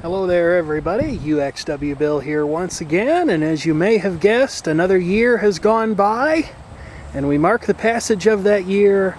Hello there everybody, uxwbill here once again, and as you may have guessed, another year has gone by, and we mark the passage of that year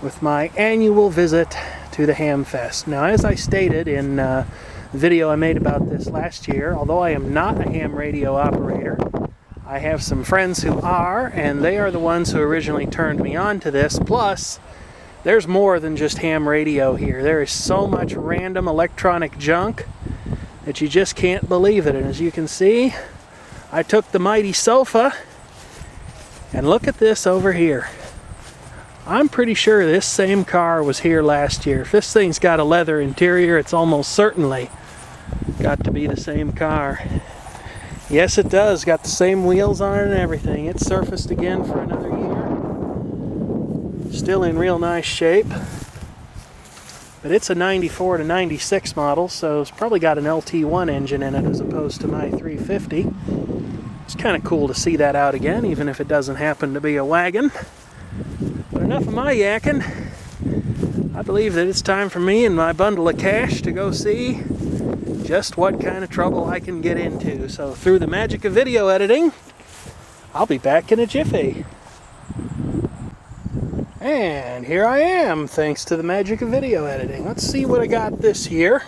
with my annual visit to the Hamfest. Now, as I stated in the video I made about this last year, although I am not a ham radio operator, I have some friends who are, and they are the ones who originally turned me on to this. Plus, there's more than just ham radio here. There is so much random electronic junk that you just can't believe it. And as you can see, I took the mighty sofa, and look at this over here. I'm pretty sure this same car was here last year. If this thing's got a leather interior, it's almost certainly got to be the same car. Yes, it does. Got the same wheels on it and everything. It's surfaced again for another year. Still in real nice shape. But it's a 94 to 96 model, so it's probably got an LT1 engine in it as opposed to my 350. It's kind of cool to see that out again, even if it doesn't happen to be a wagon. But enough of my yakking. I believe that it's time for me and my bundle of cash to go see just what kind of trouble I can get into. So through the magic of video editing, I'll be back in a jiffy. And here I am, thanks to the magic of video editing. Let's see what I got this year.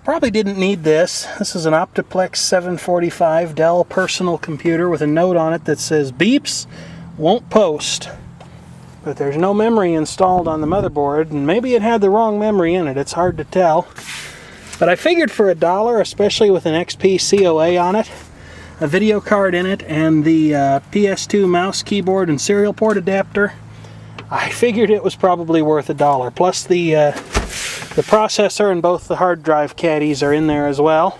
Probably didn't need this. This is an Optiplex 745 Dell personal computer with a note on it that says, "Beeps, won't post." But there's no memory installed on the motherboard, and maybe it had the wrong memory in it. It's hard to tell. But I figured for $1, especially with an XP COA on it, a video card in it, and the PS2 mouse, keyboard, and serial port adapter, I figured it was probably worth $1. Plus the processor and both the hard drive caddies are in there as well.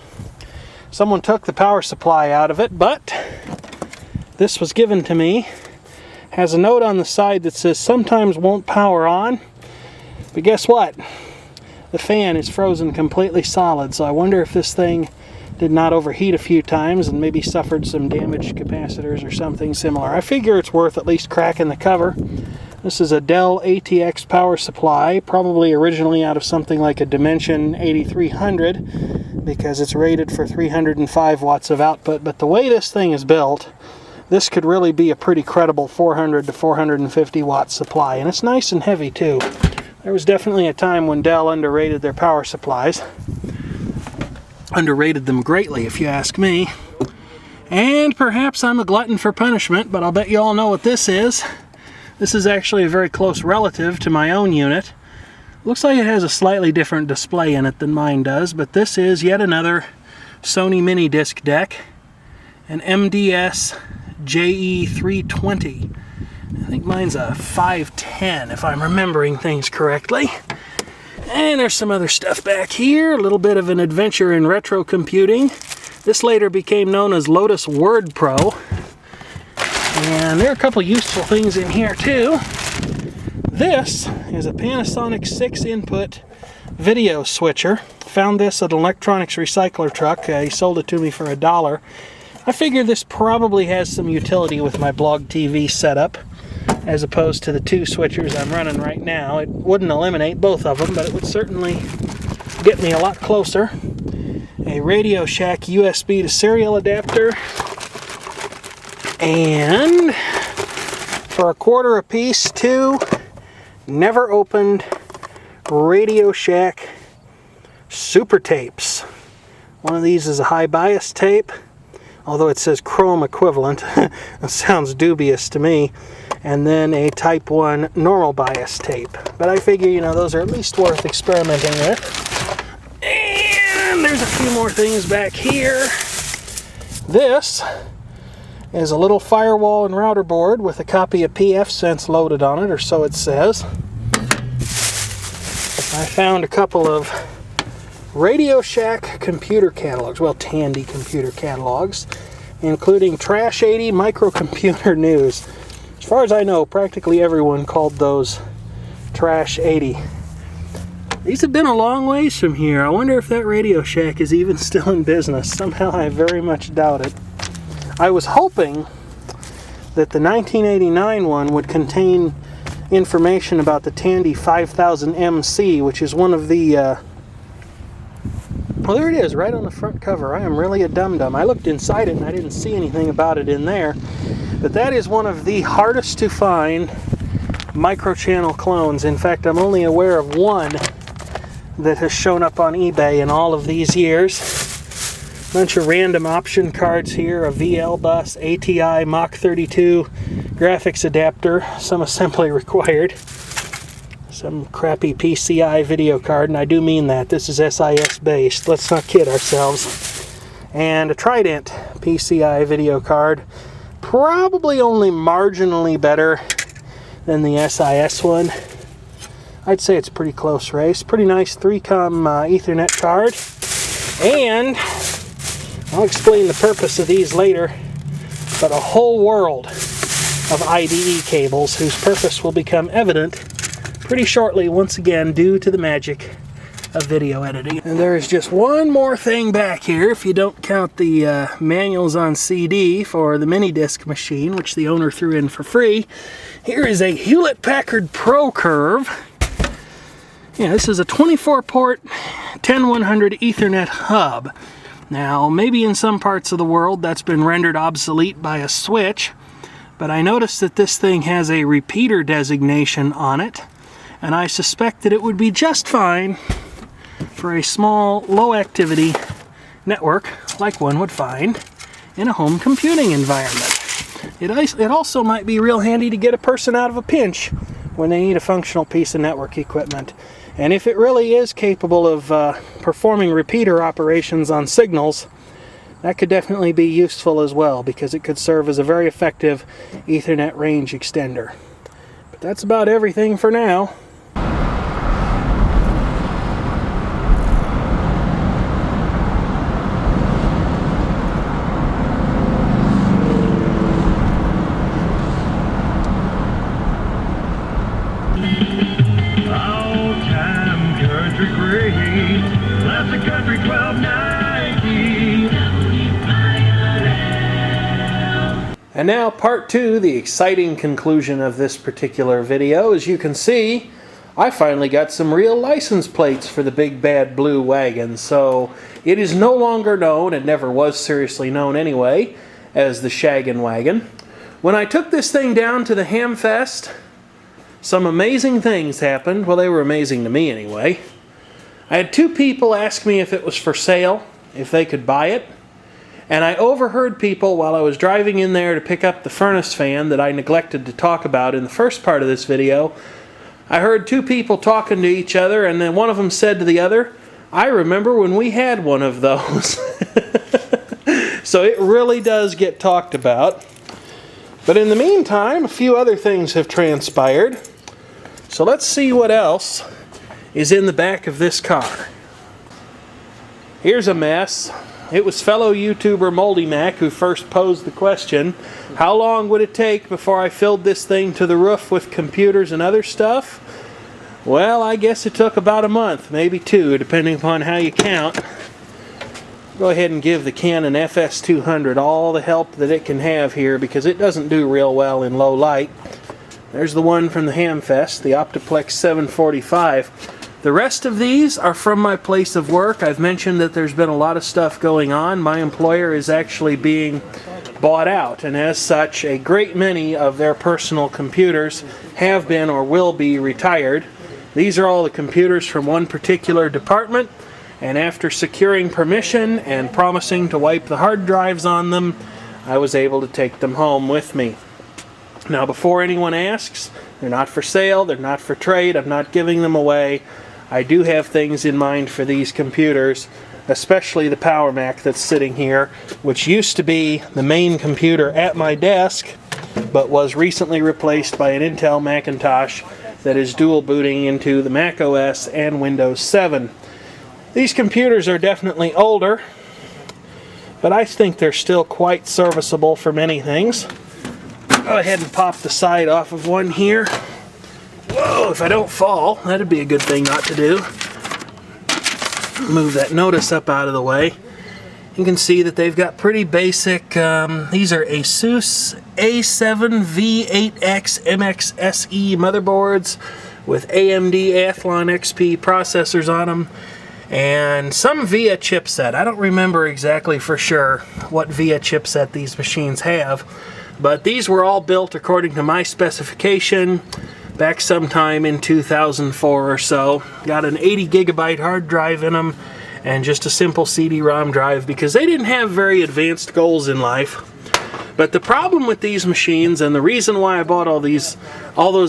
Someone took the power supply out of it, but this was given to me. Has a note on the side that says sometimes won't power on, but guess what? The fan is frozen completely solid, so I wonder if this thing did not overheat a few times and maybe suffered some damaged capacitors or something similar. I figure it's worth at least cracking the cover. This is a Dell ATX power supply, probably originally out of something like a Dimension 8300, because it's rated for 305 watts of output. But the way this thing is built, this could really be a pretty credible 400 to 450 watt supply, and it's nice and heavy too. There was definitely a time when Dell underrated their power supplies. Underrated them greatly, if you ask me. And perhaps I'm a glutton for punishment, but I'll bet you all know what this is. This is actually a very close relative to my own unit. Looks like it has a slightly different display in it than mine does, but this is yet another Sony mini disc deck, an MDS JE320. I think mine's a 510 if I'm remembering things correctly. And there's some other stuff back here, a little bit of an adventure in retro computing. This later became known as Lotus Word Pro. And there are a couple useful things in here too. This is a Panasonic 6-input video switcher. Found this at an electronics recycler truck. He sold it to me for $1. I figure this probably has some utility with my blog TV setup, as opposed to the two switchers I'm running right now. It wouldn't eliminate both of them, but it would certainly get me a lot closer. A Radioshack USB to serial adapter, and for $0.25 a piece, two never opened Radioshack super tapes. One of these is a high bias tape, although it says chrome equivalent. That sounds dubious to me. And then a Type 1 normal bias tape. But I figure, you know, those are at least worth experimenting with. And there's a few more things back here. This is a little firewall and router board with a copy of pfSense loaded on it, or so it says. I found a couple of Radioshack computer catalogs, well, Tandy computer catalogs, including Trash 80 Microcomputer News. As far as I know, practically everyone called those Trash 80. These have been a long ways from here. I wonder if that Radioshack is even still in business. Somehow I very much doubt it. I was hoping that the 1989 one would contain information about the Tandy 5000MC, which is one of the Well, there it is, right on the front cover. I am really a dum-dum. I looked inside it and I didn't see anything about it in there. But that is one of the hardest to find microchannel clones. In fact, I'm only aware of one that has shown up on eBay in all of these years. Bunch of random option cards here, a VL bus, ATI Mach 32 graphics adapter, some assembly required. Some crappy PCI video card, and I do mean that. This is SIS based. Let's not kid ourselves. And a Trident PCI video card. Probably only marginally better than the SIS one. I'd say it's a pretty close race. Pretty nice 3-COM Ethernet card. And I'll explain the purpose of these later, but a whole world of IDE cables whose purpose will become evident pretty shortly, once again, due to the magic of video editing. And there is just one more thing back here, if you don't count the manuals on CD for the mini disc machine, which the owner threw in for free. Here is a Hewlett-Packard Pro Curve. Yeah, this is a 24-port 10100 Ethernet hub. Now, maybe in some parts of the world that's been rendered obsolete by a switch, but I noticed that this thing has a repeater designation on it, and I suspect that it would be just fine for a small, low-activity network like one would find in a home computing environment. It also might be real handy to get a person out of a pinch when they need a functional piece of network equipment. And if it really is capable of performing repeater operations on signals, that could definitely be useful as well, because it could serve as a very effective Ethernet range extender. But that's about everything for now. And now part 2, the exciting conclusion of this particular video. As you can see, I finally got some real license plates for the big bad blue wagon. So it is no longer known, and never was seriously known anyway, as the Shaggin' Wagon. When I took this thing down to the Hamfest, some amazing things happened. Well, they were amazing to me anyway. I had 2 people ask me if it was for sale, if they could buy it. And I overheard people while I was driving in there to pick up the furnace fan that I neglected to talk about in the first part of this video. I heard 2 people talking to each other, and then one of them said to the other, "I remember when we had one of those." So it really does get talked about. But in the meantime, a few other things have transpired. So let's see what else is in the back of this car. Here's a mess. It was fellow YouTuber Moldy Mac who first posed the question, how long would it take before I filled this thing to the roof with computers and other stuff? Well, I guess it took about a month, maybe 2, depending upon how you count. Go ahead and give the Canon FS200 all the help that it can have here, because it doesn't do real well in low light. There's the one from the Hamfest, the Optiplex 745. The rest of these are from my place of work. I've mentioned that there's been a lot of stuff going on. My employer is actually being bought out, and as such, a great many of their personal computers have been or will be retired. These are all the computers from one particular department, and after securing permission and promising to wipe the hard drives on them, I was able to take them home with me. Now, before anyone asks, they're not for sale, they're not for trade, I'm not giving them away. I do have things in mind for these computers, especially the Power Mac that's sitting here, which used to be the main computer at my desk, but was recently replaced by an Intel Macintosh that is dual booting into the Mac OS and Windows 7. These computers are definitely older, but I think they're still quite serviceable for many things. Go ahead and pop the side off of one here. Whoa, if I don't fall, that'd be a good thing not to do. Move that notice up out of the way. You can see that they've got pretty basic, these are ASUS A7V8X MXSE motherboards with AMD Athlon XP processors on them. and some VIA chipset. I don't remember exactly for sure what VIA chipset these machines have, but these were all built according to my specification back sometime in 2004 or so. Got an 80 gigabyte hard drive in them and just a simple CD-ROM drive because they didn't have very advanced goals in life. But the problem with these machines, and the reason why I bought all those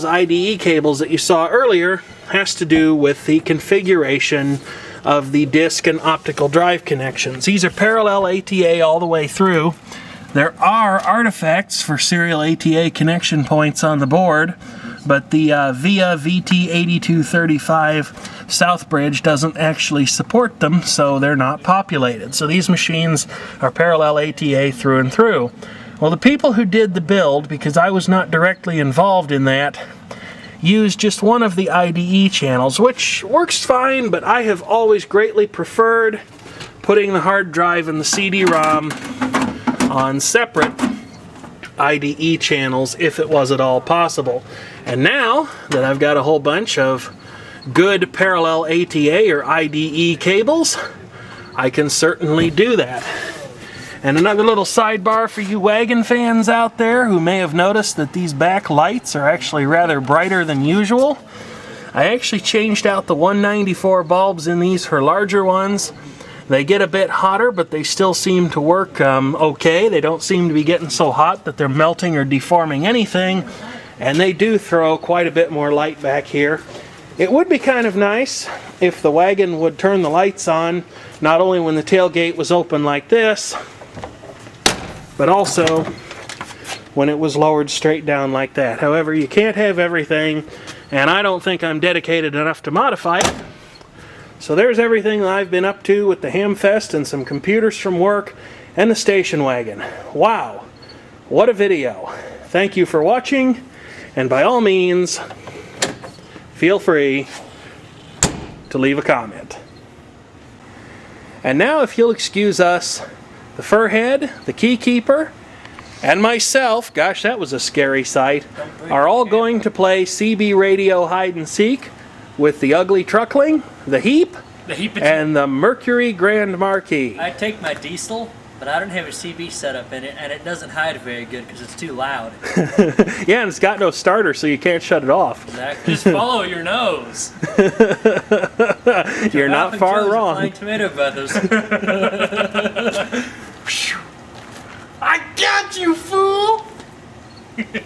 IDE cables that you saw earlier, has to do with the configuration of the disk and optical drive connections. These are parallel ATA all the way through. There are artifacts for serial ATA connection points on the board, but the VIA VT8235 Southbridge doesn't actually support them, so they're not populated. So these machines are parallel ATA through and through. Well, the people who did the build, because I was not directly involved in that, used just one of the IDE channels, which works fine, but I have always greatly preferred putting the hard drive and the CD-ROM on separate IDE channels if it was at all possible. And now that I've got a whole bunch of good parallel ATA or IDE cables, I can certainly do that. And another little sidebar for you wagon fans out there who may have noticed that these back lights are actually rather brighter than usual. I actually changed out the 194 bulbs in these for larger ones. They get a bit hotter, but they still seem to work okay. They don't seem to be getting so hot that they're melting or deforming anything. And they do throw quite a bit more light back here. It would be kind of nice if the wagon would turn the lights on, not only when the tailgate was open like this, but also when it was lowered straight down like that. However, you can't have everything, and I don't think I'm dedicated enough to modify it. So there's everything that I've been up to with the Hamfest and some computers from work and the station wagon. Wow, what a video. Thank you for watching, and by all means, feel free to leave a comment. And now, if you'll excuse us, the Furhead, the Keykeeper, and myself, gosh, that was a scary sight, are all going to play CB radio hide and seek with the Ugly Truckling, the Heap, and the Mercury Grand Marquis. I take my diesel, but I don't have a CB setup in it, and it doesn't hide very good because it's too loud. Yeah, and it's got no starter, so you can't shut it off. Exactly. Just follow your nose. You're not far wrong. Flying Tomato Brothers. I got you, fool!